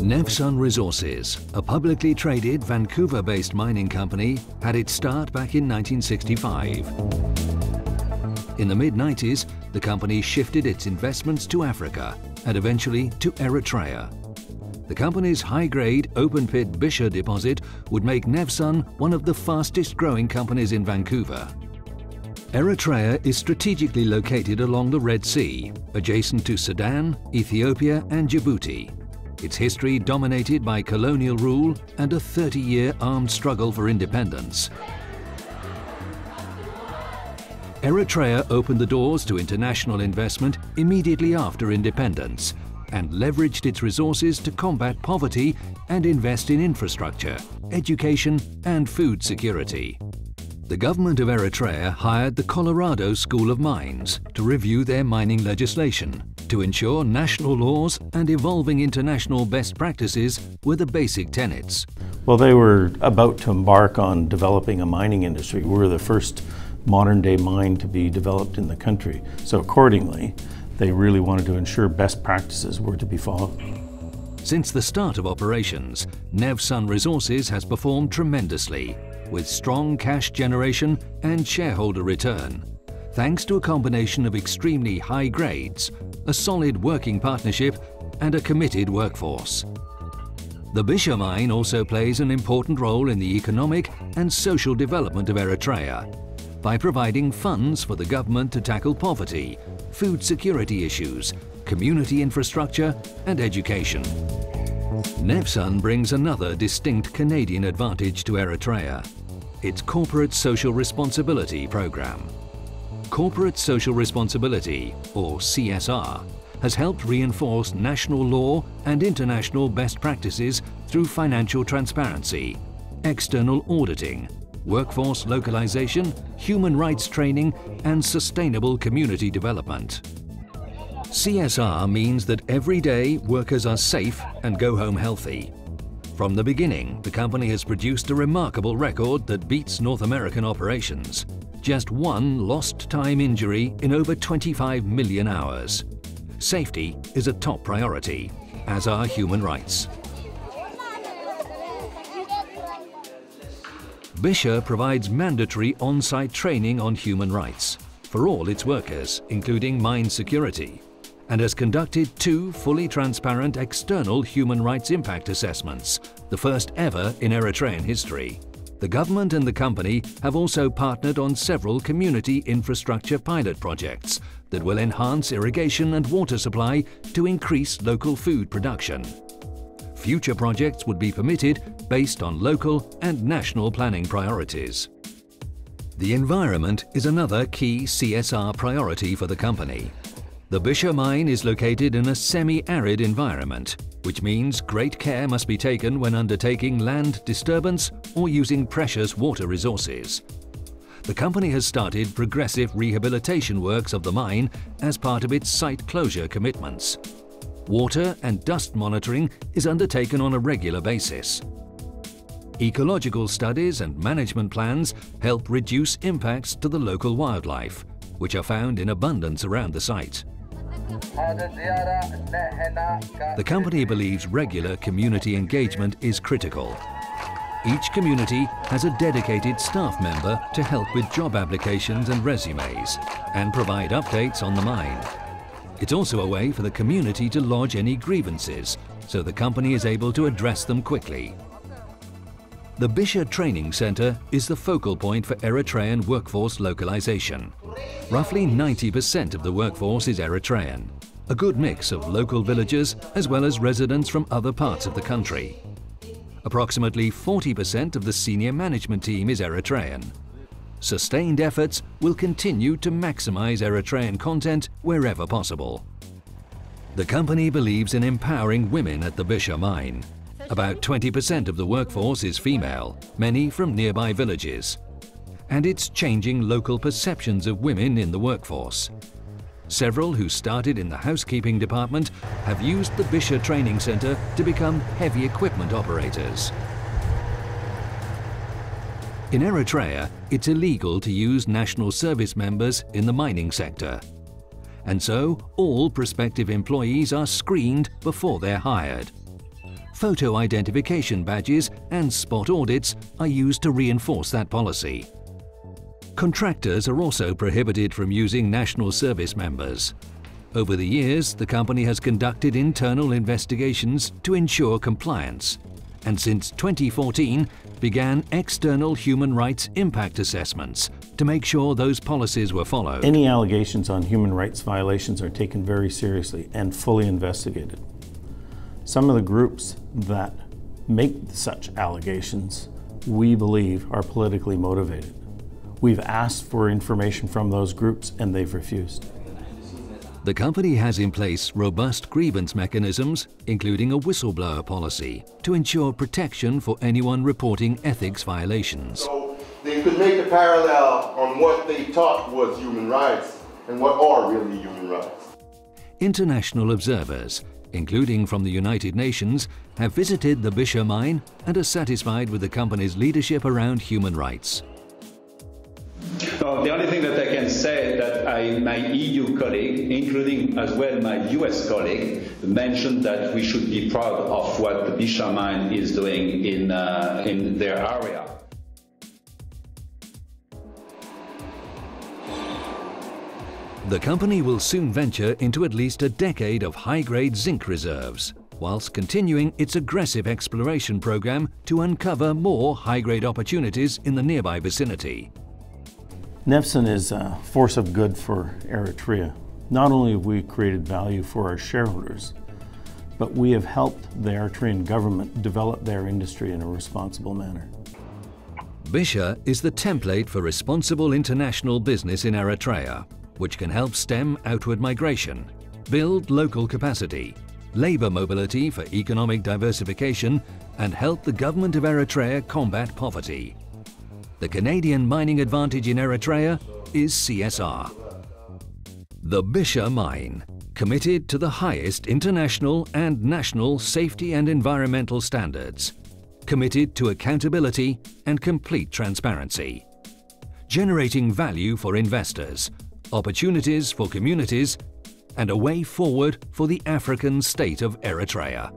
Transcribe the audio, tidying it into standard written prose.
Nevsun Resources, a publicly traded Vancouver-based mining company, had its start back in 1965. In the mid-90s, the company shifted its investments to Africa and eventually to Eritrea. The company's high-grade open-pit Bisha deposit would make Nevsun one of the fastest-growing companies in Vancouver. Eritrea is strategically located along the Red Sea, adjacent to Sudan, Ethiopia and Djibouti. Its history dominated by colonial rule and a 30-year armed struggle for independence. Eritrea opened the doors to international investment immediately after independence and leveraged its resources to combat poverty and invest in infrastructure, education and food security. The government of Eritrea hired the Colorado School of Mines to review their mining legislation to ensure national laws and evolving international best practices were the basic tenets. Well, they were about to embark on developing a mining industry. We were the first modern-day mine to be developed in the country. So accordingly, they really wanted to ensure best practices were to be followed. Since the start of operations, Nevsun Resources has performed tremendously, with strong cash generation and shareholder return, thanks to a combination of extremely high grades, a solid working partnership and a committed workforce. The Bisha Mine also plays an important role in the economic and social development of Eritrea by providing funds for the government to tackle poverty, food security issues, community infrastructure and education. Nevsun brings another distinct Canadian advantage to Eritrea: its Corporate Social Responsibility program. Corporate Social Responsibility, or CSR, has helped reinforce national law and international best practices through financial transparency, external auditing, workforce localization, human rights training, and sustainable community development. CSR means that every day workers are safe and go home healthy. From the beginning, the company has produced a remarkable record that beats North American operations. Just one lost time injury in over 25 million hours. Safety is a top priority, as are human rights. Bisha provides mandatory on-site training on human rights for all its workers, including mine security, and has conducted 2 fully transparent external human rights impact assessments, the first ever in Eritrean history. The government and the company have also partnered on several community infrastructure pilot projects that will enhance irrigation and water supply to increase local food production. Future projects would be permitted based on local and national planning priorities. The environment is another key CSR priority for the company. The Bisha Mine is located in a semi-arid environment, which means great care must be taken when undertaking land disturbance or using precious water resources. The company has started progressive rehabilitation works of the mine as part of its site closure commitments. Water and dust monitoring is undertaken on a regular basis. Ecological studies and management plans help reduce impacts to the local wildlife, which are found in abundance around the site. The company believes regular community engagement is critical. Each community has a dedicated staff member to help with job applications and resumes and provide updates on the mine. It's also a way for the community to lodge any grievances, so the company is able to address them quickly. The Bisha Training Center is the focal point for Eritrean workforce localization. Roughly 90% of the workforce is Eritrean, a good mix of local villagers as well as residents from other parts of the country. Approximately 40% of the senior management team is Eritrean. Sustained efforts will continue to maximize Eritrean content wherever possible. The company believes in empowering women at the Bisha Mine. About 20% of the workforce is female, many from nearby villages. And it's changing local perceptions of women in the workforce. Several who started in the housekeeping department have used the Bisha Training Center to become heavy equipment operators. In Eritrea, it's illegal to use national service members in the mining sector. And so, all prospective employees are screened before they're hired. photo identification badges and spot audits are used to reinforce that policy. Contractors are also prohibited from using national service members. Over the years, the company has conducted internal investigations to ensure compliance, and since 2014 began external human rights impact assessments to make sure those policies were followed. Any allegations on human rights violations are taken very seriously and fully investigated. Some of the groups that make such allegations, we believe, are politically motivated. We've asked for information from those groups and they've refused. The company has in place robust grievance mechanisms, including a whistleblower policy, to ensure protection for anyone reporting ethics violations. So they could make a parallel on what they thought was human rights and what are really human rights. International observers, including from the United Nations, have visited the Bisha Mine and are satisfied with the company's leadership around human rights. The only thing that I can say that my EU colleague, including as well my US colleague, mentioned that we should be proud of what the Bisha Mine is doing in their area. The company will soon venture into at least a decade of high-grade zinc reserves, whilst continuing its aggressive exploration program to uncover more high-grade opportunities in the nearby vicinity. Nevsun is a force of good for Eritrea. Not only have we created value for our shareholders, but we have helped the Eritrean government develop their industry in a responsible manner. Bisha is the template for responsible international business in Eritrea, which can help stem outward migration, build local capacity, labour mobility for economic diversification, and help the government of Eritrea combat poverty. The Canadian mining advantage in Eritrea is CSR. The Bisha Mine, committed to the highest international and national safety and environmental standards, committed to accountability and complete transparency, generating value for investors, opportunities for communities, and a way forward for the African state of Eritrea.